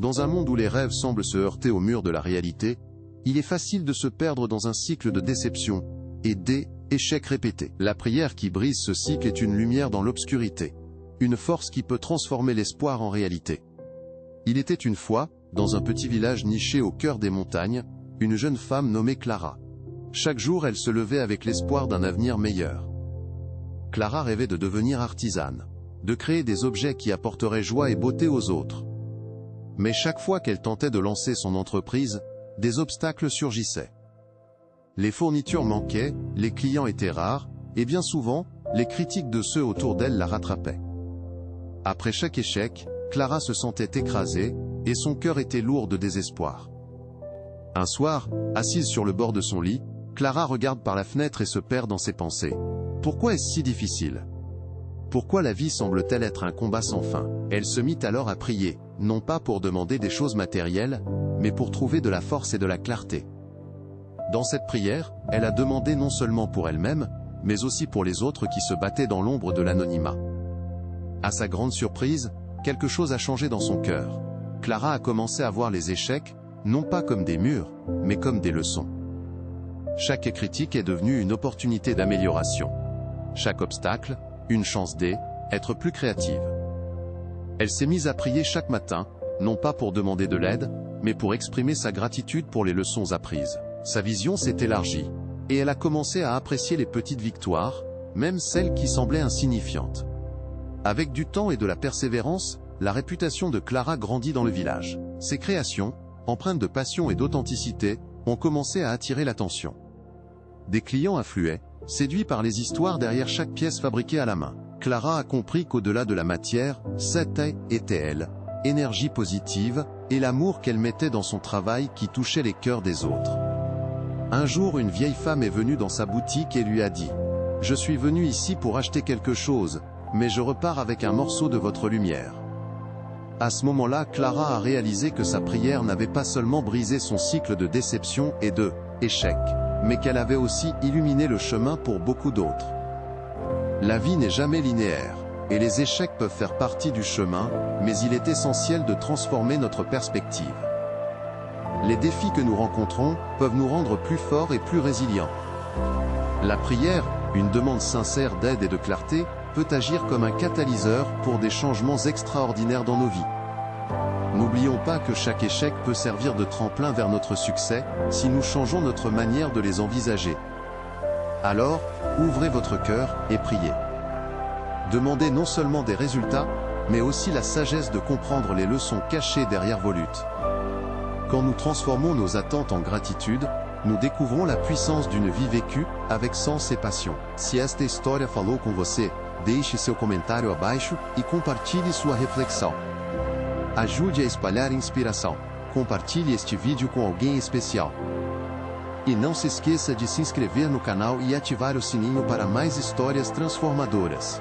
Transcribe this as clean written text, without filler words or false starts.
Dans un monde où les rêves semblent se heurter au mur de la réalité, il est facile de se perdre dans un cycle de déception et d'échecs répétés. La prière qui brise ce cycle est une lumière dans l'obscurité, une force qui peut transformer l'espoir en réalité. Il était une fois, dans un petit village niché au cœur des montagnes, une jeune femme nommée Clara. Chaque jour, elle se levait avec l'espoir d'un avenir meilleur. Clara rêvait de devenir artisane, de créer des objets qui apporteraient joie et beauté aux autres. Mais chaque fois qu'elle tentait de lancer son entreprise, des obstacles surgissaient. Les fournitures manquaient, les clients étaient rares, et bien souvent, les critiques de ceux autour d'elle la rattrapaient. Après chaque échec, Clara se sentait écrasée, et son cœur était lourd de désespoir. Un soir, assise sur le bord de son lit, Clara regarde par la fenêtre et se perd dans ses pensées. Pourquoi est-ce si difficile? Pourquoi la vie semble-t-elle être un combat sans fin? Elle se mit alors à prier, non pas pour demander des choses matérielles, mais pour trouver de la force et de la clarté. Dans cette prière, elle a demandé non seulement pour elle-même, mais aussi pour les autres qui se battaient dans l'ombre de l'anonymat. À sa grande surprise, quelque chose a changé dans son cœur. Clara a commencé à voir les échecs, non pas comme des murs, mais comme des leçons. Chaque critique est devenue une opportunité d'amélioration. Chaque obstacle, une chance d'être plus créative. Elle s'est mise à prier chaque matin, non pas pour demander de l'aide, mais pour exprimer sa gratitude pour les leçons apprises. Sa vision s'est élargie, et elle a commencé à apprécier les petites victoires, même celles qui semblaient insignifiantes. Avec du temps et de la persévérance, la réputation de Clara grandit dans le village. Ses créations, empreintes de passion et d'authenticité, ont commencé à attirer l'attention. Des clients affluaient, séduits par les histoires derrière chaque pièce fabriquée à la main. Clara a compris qu'au-delà de la matière, était elle, énergie positive, et l'amour qu'elle mettait dans son travail qui touchait les cœurs des autres. Un jour, une vieille femme est venue dans sa boutique et lui a dit « Je suis venue ici pour acheter quelque chose, mais je repars avec un morceau de votre lumière. » À ce moment-là, Clara a réalisé que sa prière n'avait pas seulement brisé son cycle de déception et d'échecs, mais qu'elle avait aussi illuminé le chemin pour beaucoup d'autres. La vie n'est jamais linéaire, et les échecs peuvent faire partie du chemin, mais il est essentiel de transformer notre perspective. Les défis que nous rencontrons peuvent nous rendre plus forts et plus résilients. La prière, une demande sincère d'aide et de clarté, peut agir comme un catalyseur pour des changements extraordinaires dans nos vies. N'oublions pas que chaque échec peut servir de tremplin vers notre succès, si nous changeons notre manière de les envisager. Alors, ouvrez votre cœur et priez. Demandez non seulement des résultats, mais aussi la sagesse de comprendre les leçons cachées derrière vos luttes. Quand nous transformons nos attentes en gratitude, nous découvrons la puissance d'une vie vécue, avec sens et passion. Se esta história falou com você, deixe seu comentário abaixo e compartilhe sua reflexão. Ajude a espalhar inspiração. Compartilhe este vídeo com alguém especial. E não se esqueça de se inscrever no canal e ativar o sininho para mais histórias transformadoras.